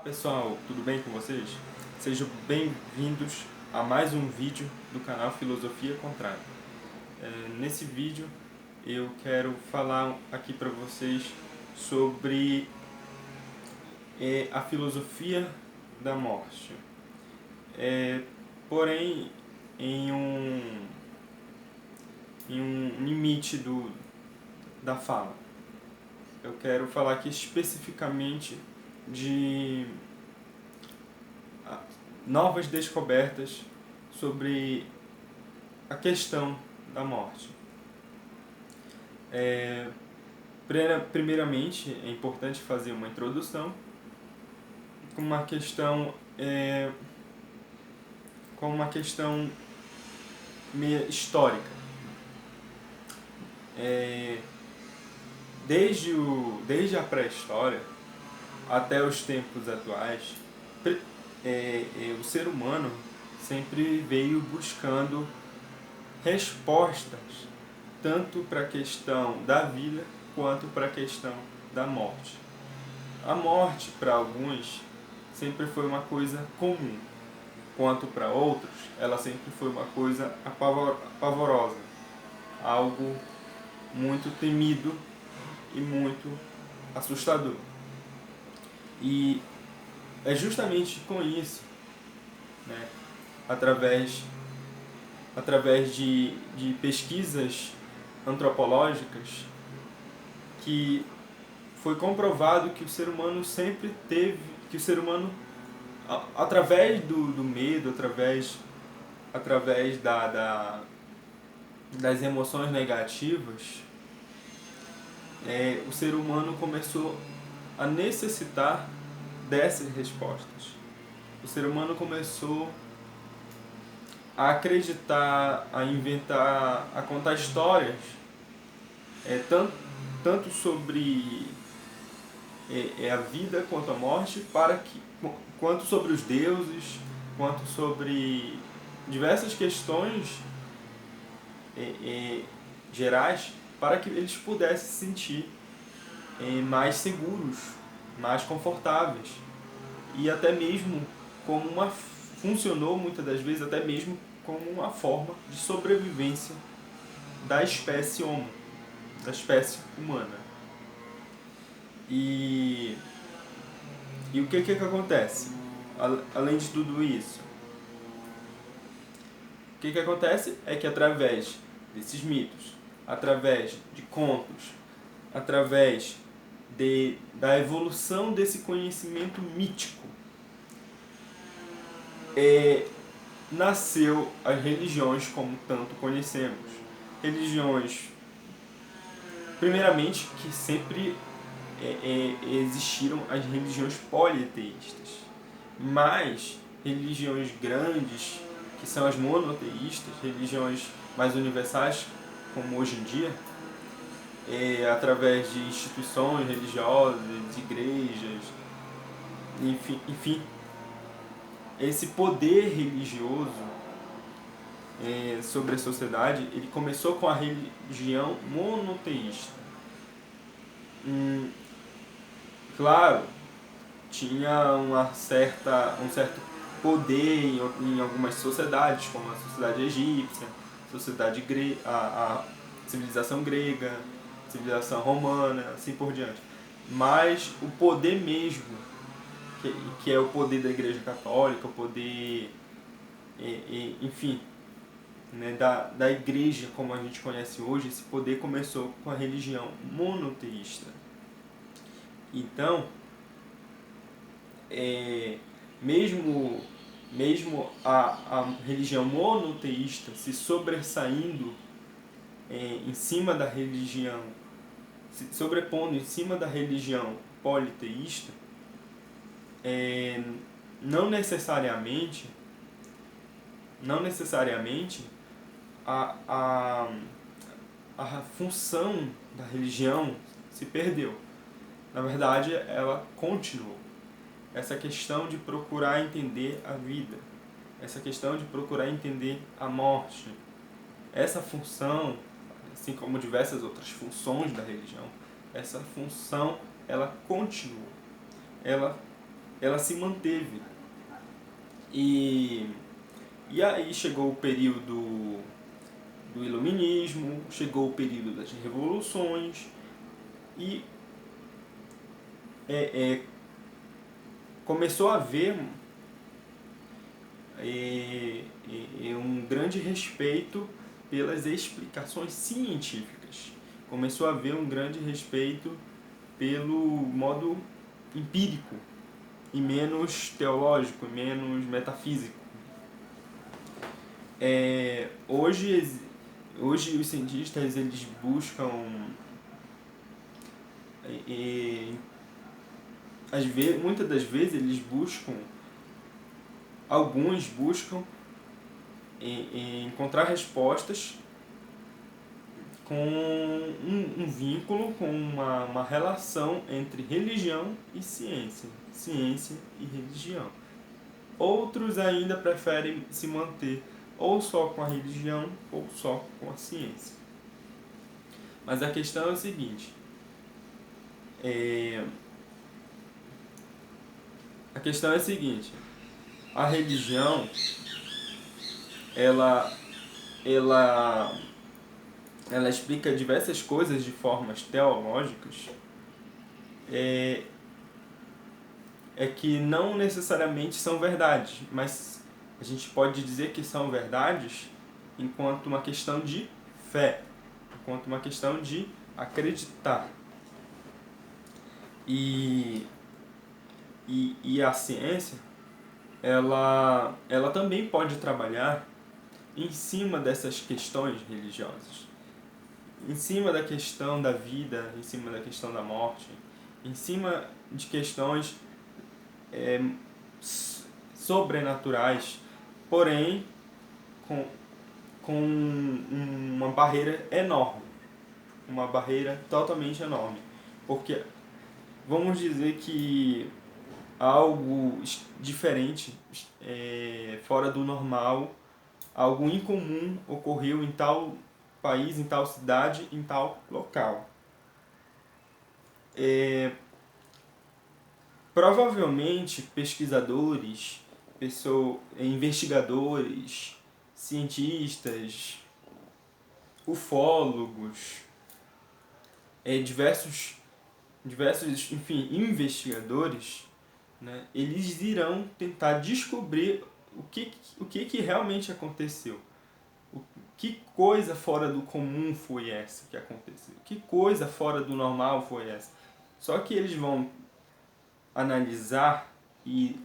Pessoal, tudo bem com vocês? Sejam bem-vindos a mais um vídeo do canal Filosofia Contrária. Nesse vídeo eu quero falar aqui para vocês sobre a filosofia da morte. Porém, em um, em um limite da fala. Eu quero falar aqui especificamente de novas descobertas sobre a questão da morte. Primeiramente, é importante fazer uma introdução com uma questão meio histórica. Desde a pré-história até os tempos atuais, o ser humano sempre veio buscando respostas tanto para a questão da vida quanto para a questão da morte. A morte, para alguns, sempre foi uma coisa comum, quanto para outros, ela sempre foi uma coisa pavorosa, algo muito temido e muito assustador. E é justamente com isso, né, através de pesquisas antropológicas, que foi comprovado que o ser humano sempre teve, que o ser humano, através do medo, através das emoções negativas, o ser humano começou a necessitar dessas respostas. O ser humano começou a acreditar, a inventar, a contar histórias, tanto sobre a vida quanto a morte, quanto sobre os deuses, quanto sobre diversas questões gerais, para que eles pudessem se sentir mais seguros, mais confortáveis, e até mesmo funcionou muitas das vezes até mesmo como uma forma de sobrevivência da espécie Homo, da espécie humana. E o que acontece? Além de tudo isso, o que acontece é que através desses mitos, através de contos, através da evolução desse conhecimento mítico, nasceu as religiões como tanto conhecemos. Religiões, primeiramente, que sempre existiram as religiões politeístas, mas religiões grandes, que são as monoteístas, religiões mais universais, como hoje em dia, através de instituições religiosas, igrejas, enfim, esse poder religioso sobre a sociedade, ele começou com a religião monoteísta. Claro, tinha um certo poder em algumas sociedades, como a sociedade egípcia, a civilização grega, civilização romana, assim por diante. Mas o poder mesmo, que é o poder da Igreja Católica, o poder, enfim, né, da Igreja como a gente conhece hoje, esse poder começou com a religião monoteísta. Então, mesmo a religião monoteísta se sobressaindo em cima da religião, se sobrepondo em cima da religião politeísta, não necessariamente a função da religião se perdeu. Na verdade, ela continuou. Essa questão de procurar entender a vida, essa questão de procurar entender a morte, essa função, assim como diversas outras funções da religião, essa função, ela continuou. Ela ela se manteve. E, e aí chegou o período do Iluminismo, chegou o período das revoluções e começou a haver um grande respeito pelas explicações científicas. Começou a haver um grande respeito pelo modo empírico e menos teológico, menos metafísico. Hoje os cientistas eles buscam, muitas das vezes eles buscam, alguns buscam encontrar respostas com um vínculo, com uma relação entre religião e ciência, ciência e religião. Outros ainda preferem se manter ou só com a religião ou só com a ciência. Mas a questão é o seguinte, a religião, ela explica diversas coisas de formas teológicas, que não necessariamente são verdades, mas a gente pode dizer que são verdades enquanto uma questão de fé, enquanto uma questão de acreditar. E a ciência, ela também pode trabalhar em cima dessas questões religiosas, em cima da questão da vida, em cima da questão da morte, em cima de questões sobrenaturais, porém com uma barreira enorme, uma barreira totalmente enorme, porque vamos dizer que algo diferente, fora do normal, algo incomum ocorreu em tal país, em tal cidade, em tal local. Provavelmente pesquisadores, investigadores, cientistas, ufólogos, diversos, enfim, investigadores, né, eles irão tentar descobrir o que realmente aconteceu. Que coisa fora do comum foi essa que aconteceu? Que coisa fora do normal foi essa? Só que eles vão analisar e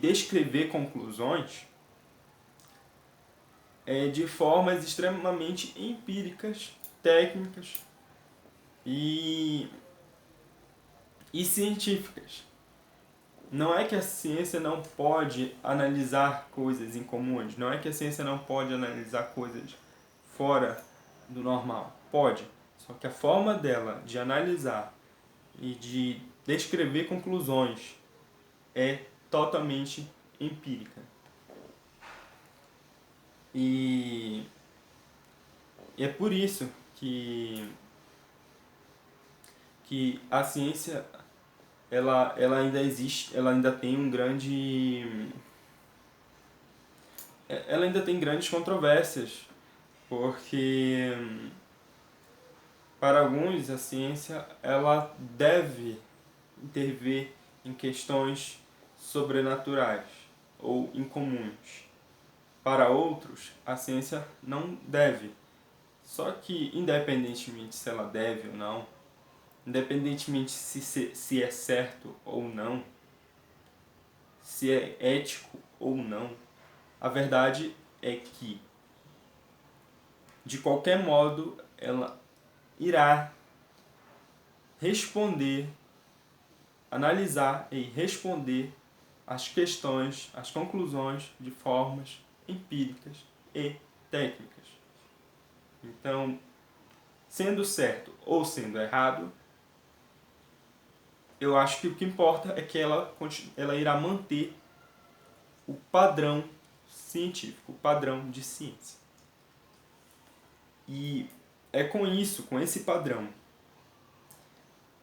descrever conclusões de formas extremamente empíricas, técnicas e científicas. Não é que a ciência não pode analisar coisas incomuns, não é que a ciência não pode analisar coisas fora do normal. Pode, só que a forma dela de analisar e de descrever conclusões é totalmente empírica. E é por isso que a ciência ela ainda existe, ela ainda tem ela ainda tem grandes controvérsias, porque para alguns a ciência ela deve intervir em questões sobrenaturais ou incomuns. Para outros, a ciência não deve. Só que, independentemente se ela deve ou não, independentemente se é certo ou não, se é ético ou não, a verdade é que, de qualquer modo, ela irá responder, analisar e responder as questões, as conclusões de formas empíricas e técnicas. Então, sendo certo ou sendo errado, eu acho que o que importa é que ela irá manter o padrão científico, o padrão de ciência. E é com isso, com esse padrão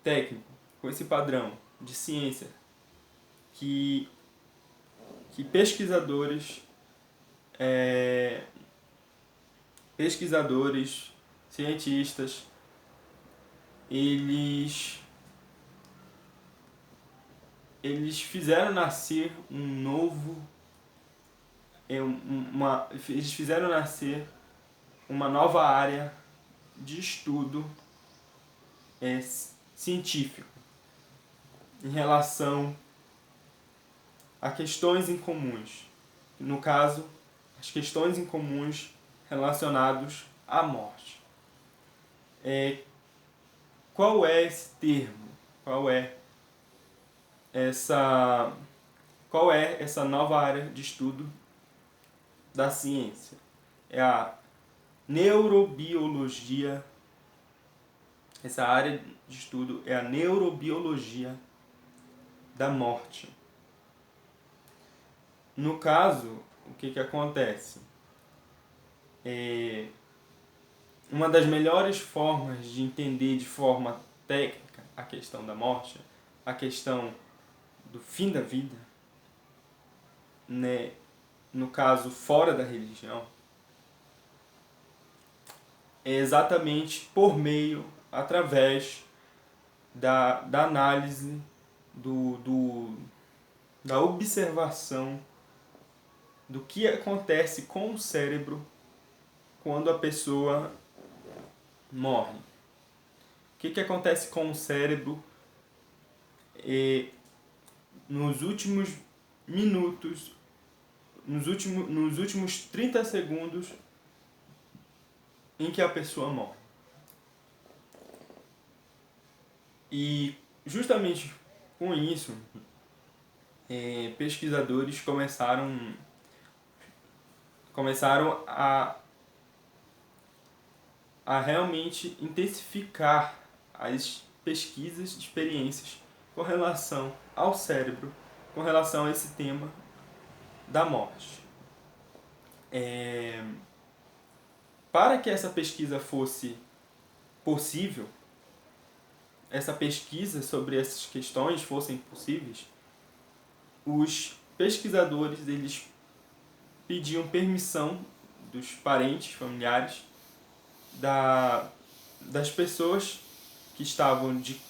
técnico, com esse padrão de ciência que, que pesquisadores, cientistas, eles fizeram nascer eles fizeram nascer uma nova área de estudo científico em relação a questões incomuns. No caso, as questões incomuns relacionadas à morte. Qual é esse termo? Qual é essa nova área de estudo da ciência? É a neurobiologia. Essa área de estudo é a neurobiologia da morte. No caso, o que acontece? Uma das melhores formas de entender de forma técnica a questão da morte, a questão do fim da vida, né, no caso fora da religião, é exatamente por meio, através da análise, da observação do que acontece com o cérebro quando a pessoa morre. O que acontece com o cérebro nos últimos minutos, nos últimos 30 segundos em que a pessoa morre. E justamente com isso, pesquisadores começaram a realmente intensificar as pesquisas, experiências com relação ao cérebro, com relação a esse tema da morte. Para que essa pesquisa fosse possível, essa pesquisa sobre essas questões fossem possíveis, os pesquisadores eles pediam permissão dos parentes, familiares, das pessoas que estavam de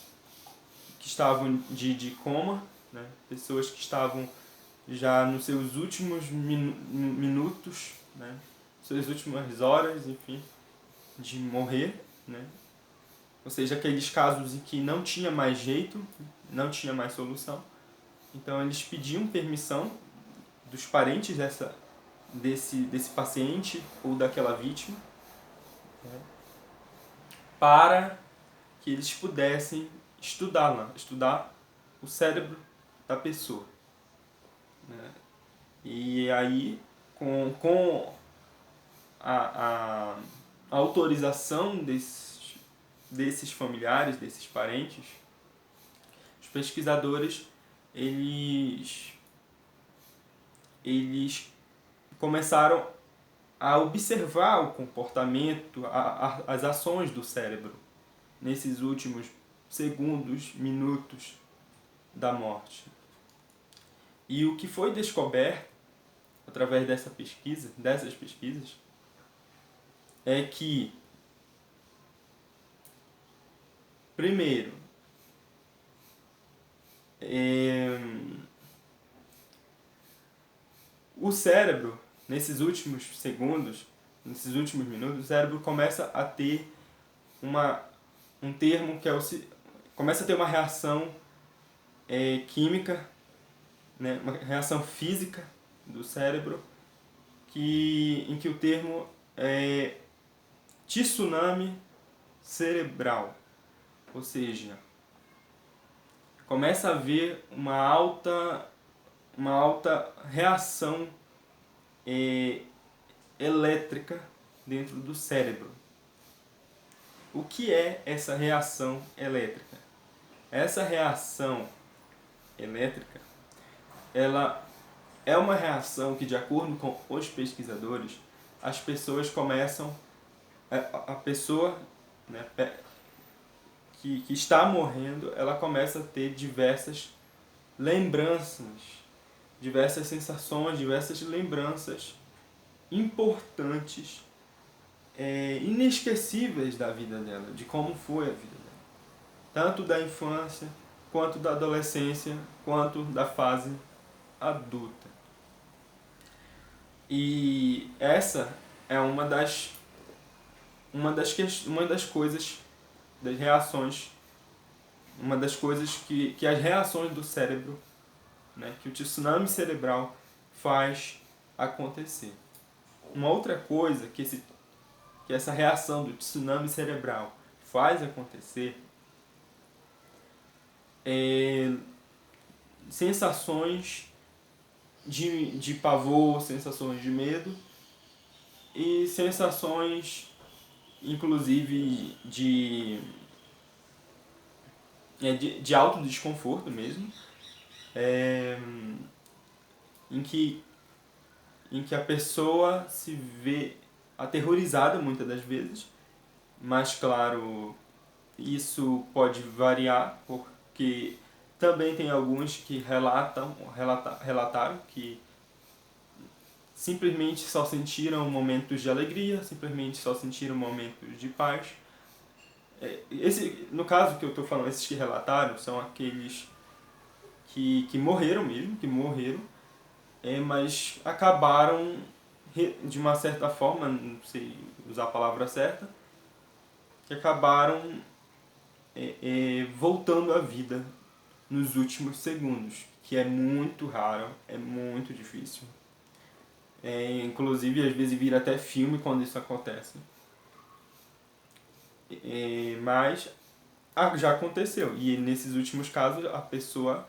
coma, né? Pessoas que estavam já nos seus últimos minutos, né? Suas últimas horas, enfim, de morrer, né? Ou seja, aqueles casos em que não tinha mais jeito, não tinha mais solução. Então eles pediam permissão dos parentes desse paciente ou daquela vítima, né, para que eles pudessem estudar o cérebro da pessoa, né? E aí, com a autorização desses familiares, desses parentes, os pesquisadores eles começaram a observar o comportamento, as ações do cérebro nesses últimos segundos, minutos da morte. E o que foi descoberto através dessas pesquisas, é que, primeiro, o cérebro, nesses últimos segundos, nesses últimos minutos, o cérebro começa a ter um termo que começa a ter uma reação química, né, uma reação física do cérebro, em que o termo é tsunami cerebral. Ou seja, começa a haver uma alta reação elétrica dentro do cérebro. O que é essa reação elétrica? Essa reação elétrica, ela é uma reação que, de acordo com os pesquisadores, as pessoas começam, a pessoa, né, que está morrendo, ela começa a ter diversas lembranças, diversas sensações, diversas lembranças importantes, inesquecíveis da vida dela, de como foi a vida dela. Tanto da infância, quanto da adolescência, quanto da fase adulta. E essa é uma das coisas, das reações, uma das coisas que as reações do cérebro, né, que o tsunami cerebral faz acontecer. Uma outra coisa que essa reação do tsunami cerebral faz acontecer é sensações de pavor, sensações de medo e sensações, inclusive, de alto desconforto mesmo, é, em que a pessoa se vê aterrorizada muitas das vezes, mas claro, isso pode variar, porque também tem alguns que relataram que simplesmente só sentiram momentos de alegria, simplesmente só sentiram momentos de paz. No caso que eu estou falando, esses que relataram são aqueles que morreram mesmo, mas acabaram, de uma certa forma, não sei usar a palavra certa, que acabaram voltando à vida nos últimos segundos, que é muito raro, é muito difícil. Inclusive, às vezes vira até filme quando isso acontece. Mas já aconteceu. E nesses últimos casos, a pessoa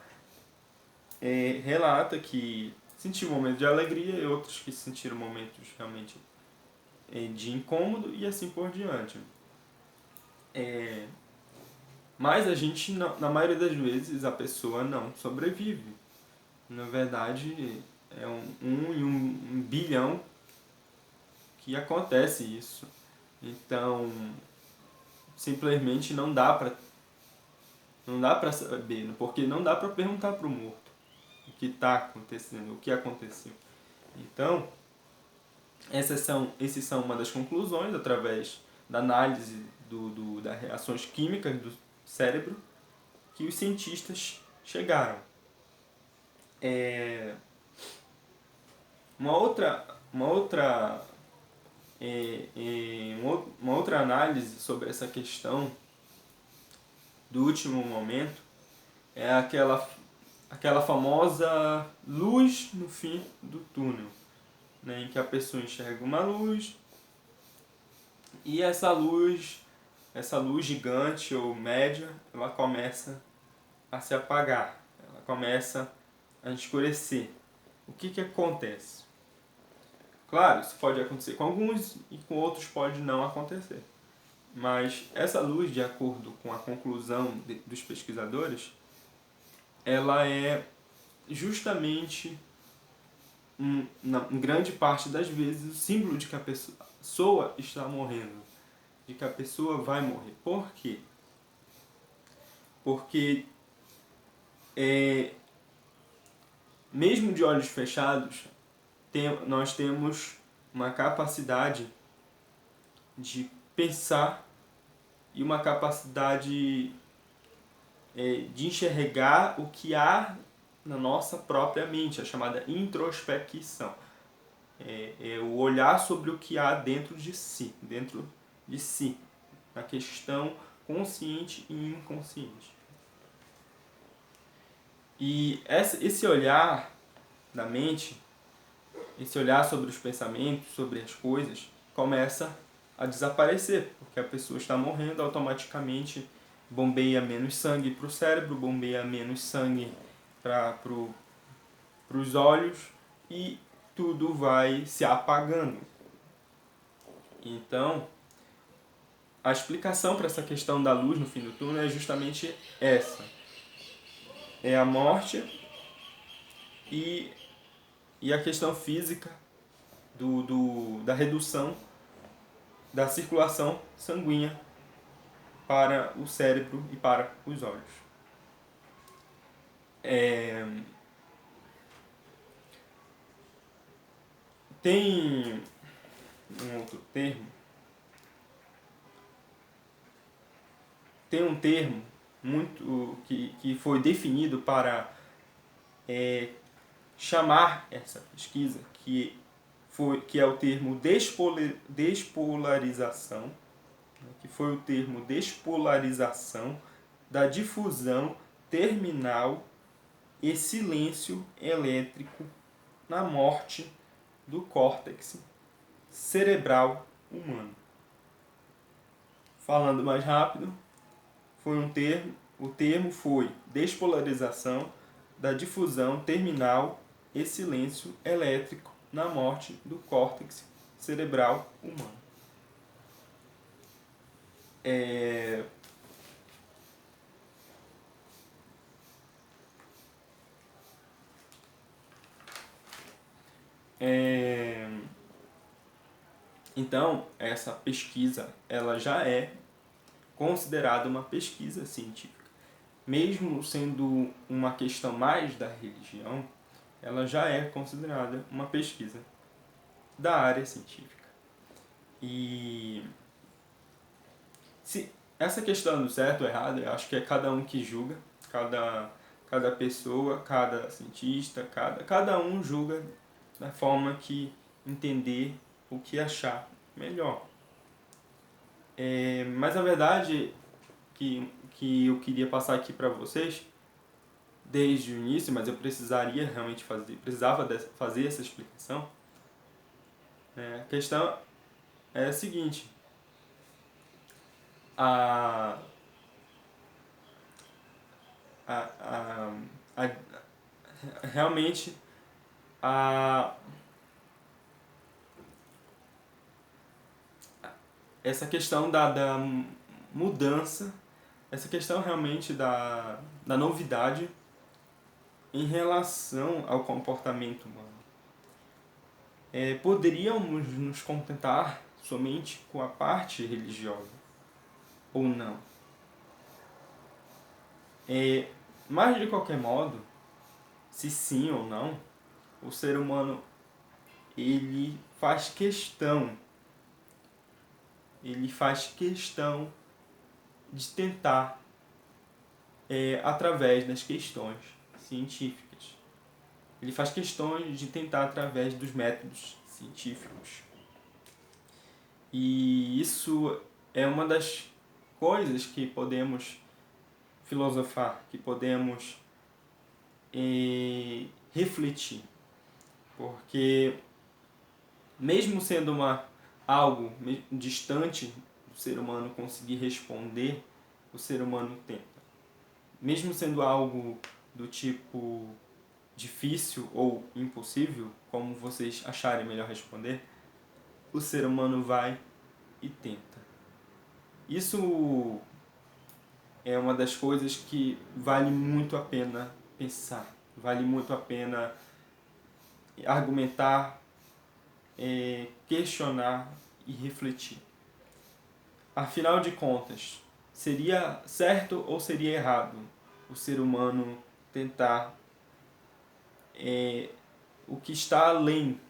relata que sentiu momentos de alegria e outros que sentiram momentos realmente de incômodo e assim por diante. Mas a gente, na maioria das vezes, a pessoa não sobrevive. Na verdade, é um em um bilhão que acontece isso. Então, simplesmente não dá pra saber, porque não dá pra perguntar pro morto o que está acontecendo, o que aconteceu. Então, esses são uma das conclusões através da análise das reações químicas do cérebro que os cientistas chegaram. Uma outra, uma outra, uma outra análise sobre essa questão do último momento é aquela famosa luz no fim do túnel, né, em que a pessoa enxerga uma luz e essa luz gigante ou média, ela começa a se apagar, ela começa a escurecer. O que acontece? Claro, isso pode acontecer com alguns e com outros pode não acontecer. Mas essa luz, de acordo com a conclusão dos pesquisadores, ela é justamente, em grande parte das vezes, o símbolo de que a pessoa está morrendo, de que a pessoa vai morrer. Por quê? Porque, mesmo de olhos fechados, nós temos uma capacidade de pensar e uma capacidade de enxergar o que há na nossa própria mente, a chamada introspecção. É o olhar sobre o que há dentro de si, na questão consciente e inconsciente. E esse olhar da mente, esse olhar sobre os pensamentos, sobre as coisas, começa a desaparecer, porque a pessoa está morrendo, automaticamente bombeia menos sangue para o cérebro, bombeia menos sangue para os olhos e tudo vai se apagando. Então, a explicação para essa questão da luz no fim do túnel é justamente essa. É a morte e a questão física da redução da circulação sanguínea para o cérebro e para os olhos. É, tem um outro termo, tem um termo muito que foi definido para chamar essa pesquisa, que é o termo despolarização, que foi o termo despolarização da difusão terminal e silêncio elétrico na morte do córtex cerebral humano. Falando mais rápido, o termo foi despolarização da difusão terminal e silêncio elétrico na morte do córtex cerebral humano. Então, essa pesquisa ela já é considerada uma pesquisa científica. Mesmo sendo uma questão mais da religião, ela já é considerada uma pesquisa da área científica. E se essa questão do certo ou errado, eu acho que é cada um que julga, cada pessoa, cada cientista, cada um julga da forma que entender o que achar melhor. Mas a verdade que eu queria passar aqui para vocês desde o início, mas eu precisaria realmente fazer essa explicação. A questão é a seguinte: a, a, a, realmente essa questão da mudança, essa questão realmente da novidade em relação ao comportamento humano. Poderíamos nos contentar somente com a parte religiosa, ou não? Mas de qualquer modo, se sim ou não, o ser humano ele faz questão de tentar através das questões científicas. Ele faz questões de tentar através dos métodos científicos. E isso é uma das coisas que podemos filosofar, que podemos refletir. Porque mesmo sendo algo distante do ser humano conseguir responder, o ser humano tenta. Mesmo sendo algo do tipo difícil ou impossível, como vocês acharem melhor responder, o ser humano vai e tenta. Isso é uma das coisas que vale muito a pena pensar, vale muito a pena argumentar, questionar e refletir. Afinal de contas, seria certo ou seria errado o ser humano tentar o que está além,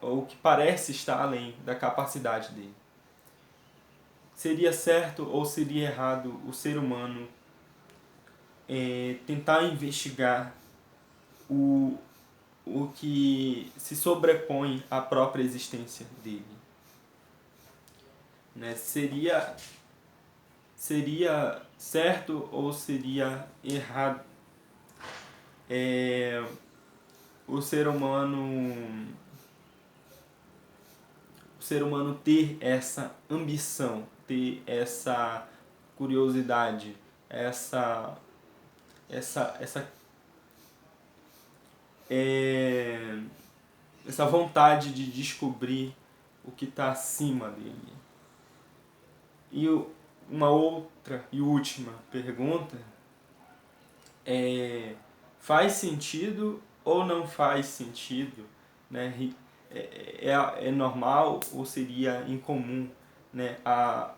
ou o que parece estar além da capacidade dele? Seria certo ou seria errado o ser humano tentar investigar o que se sobrepõe à própria existência dele? Né? Seria certo ou seria errado o ser humano ter essa ambição, ter essa curiosidade, essa vontade de descobrir o que está acima dele? E uma outra e última pergunta faz sentido ou não faz sentido, né? É normal ou seria incomum, né, a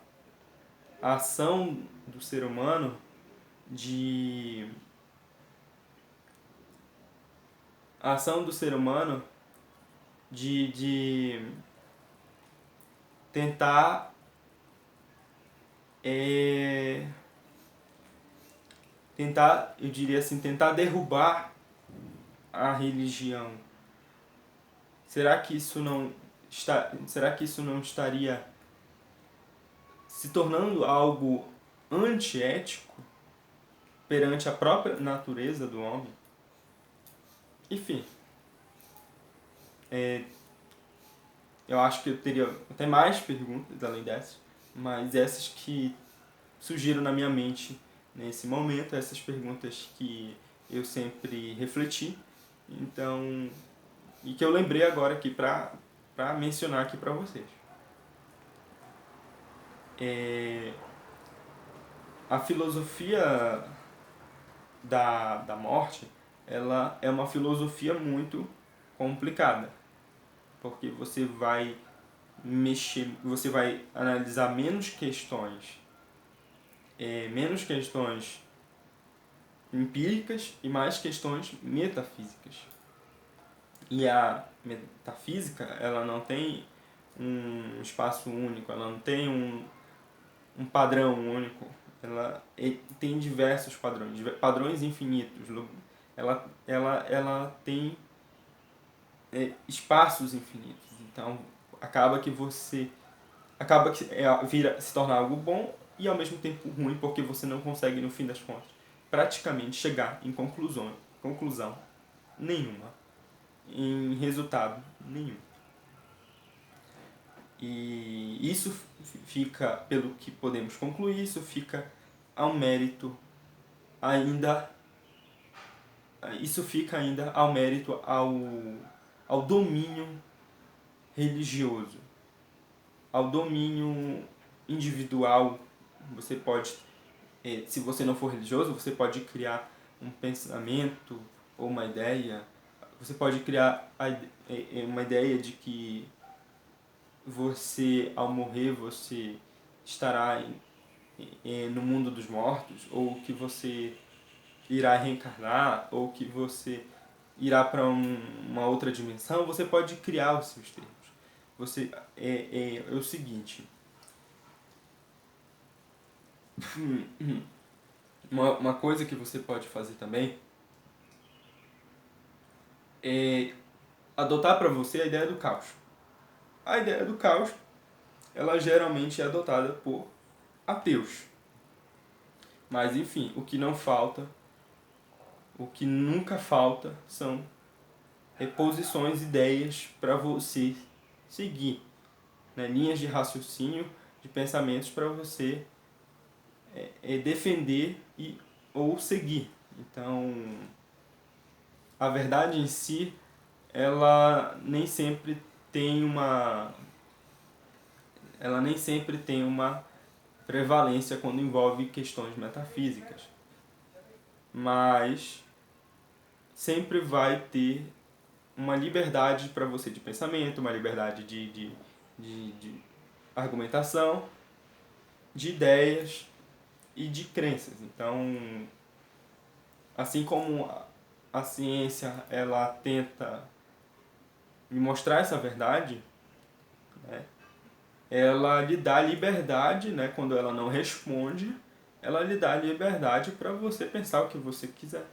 ação do ser humano de a ação do ser humano de tentar eu diria assim, tentar derrubar a religião. Será que isso não estaria se tornando algo antiético perante a própria natureza do homem? Enfim, eu acho que eu teria até mais perguntas além dessas, mas essas que surgiram na minha mente nesse momento, essas perguntas que eu sempre refleti, então, e que eu lembrei agora aqui para mencionar aqui para vocês. A filosofia da morte, ela é uma filosofia muito complicada, porque você vai analisar menos questões empíricas e mais questões metafísicas. E a metafísica, ela não tem um espaço único, ela não tem um padrão único, ela tem diversos padrões infinitos. Ela tem espaços infinitos. Então, se torna algo bom e ao mesmo tempo ruim, porque você não consegue, no fim das contas, praticamente chegar em conclusão nenhuma, em resultado nenhum. E isso fica, pelo que podemos concluir, isso fica ao mérito ainda ao domínio religioso, ao domínio individual. Você pode, se você não for religioso, você pode criar um pensamento ou uma ideia. Você pode criar uma ideia de que você, ao morrer, você estará no mundo dos mortos, ou que você irá reencarnar, ou que você irá para uma outra dimensão. Você pode criar os seus termos. É o seguinte, uma coisa que você pode fazer também é adotar para você a ideia do caos. A ideia do caos, ela geralmente é adotada por ateus. Mas enfim, o que nunca falta são reposições, ideias para você seguir, né? Linhas de raciocínio, de pensamentos para você defender ou seguir. Então, a verdade em si, ela nem sempre tem uma prevalência quando envolve questões metafísicas, mas sempre vai ter uma liberdade para você de pensamento, uma liberdade de argumentação, de ideias e de crenças. Então, assim como a ciência ela tenta me mostrar essa verdade, né, ela lhe dá liberdade, né, quando ela não responde, ela lhe dá liberdade para você pensar o que você quiser,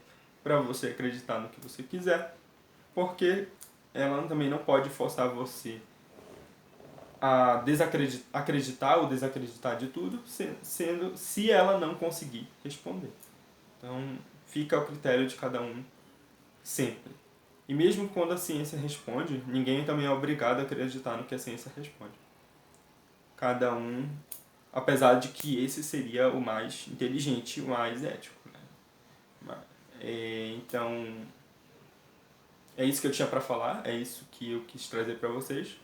para você acreditar no que você quiser, porque ela também não pode forçar você a acreditar ou desacreditar de tudo, se ela não conseguir responder. Então, fica ao critério de cada um sempre. E mesmo quando a ciência responde, ninguém também é obrigado a acreditar no que a ciência responde. Cada um, apesar de que esse seria o mais inteligente, o mais ético, né? Então, é isso que eu tinha para falar, é isso que eu quis trazer para vocês.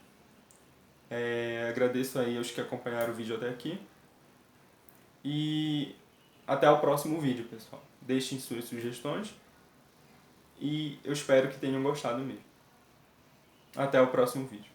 Agradeço aí aos que acompanharam o vídeo até aqui. E até o próximo vídeo, pessoal. Deixem suas sugestões e eu espero que tenham gostado mesmo. Até o próximo vídeo.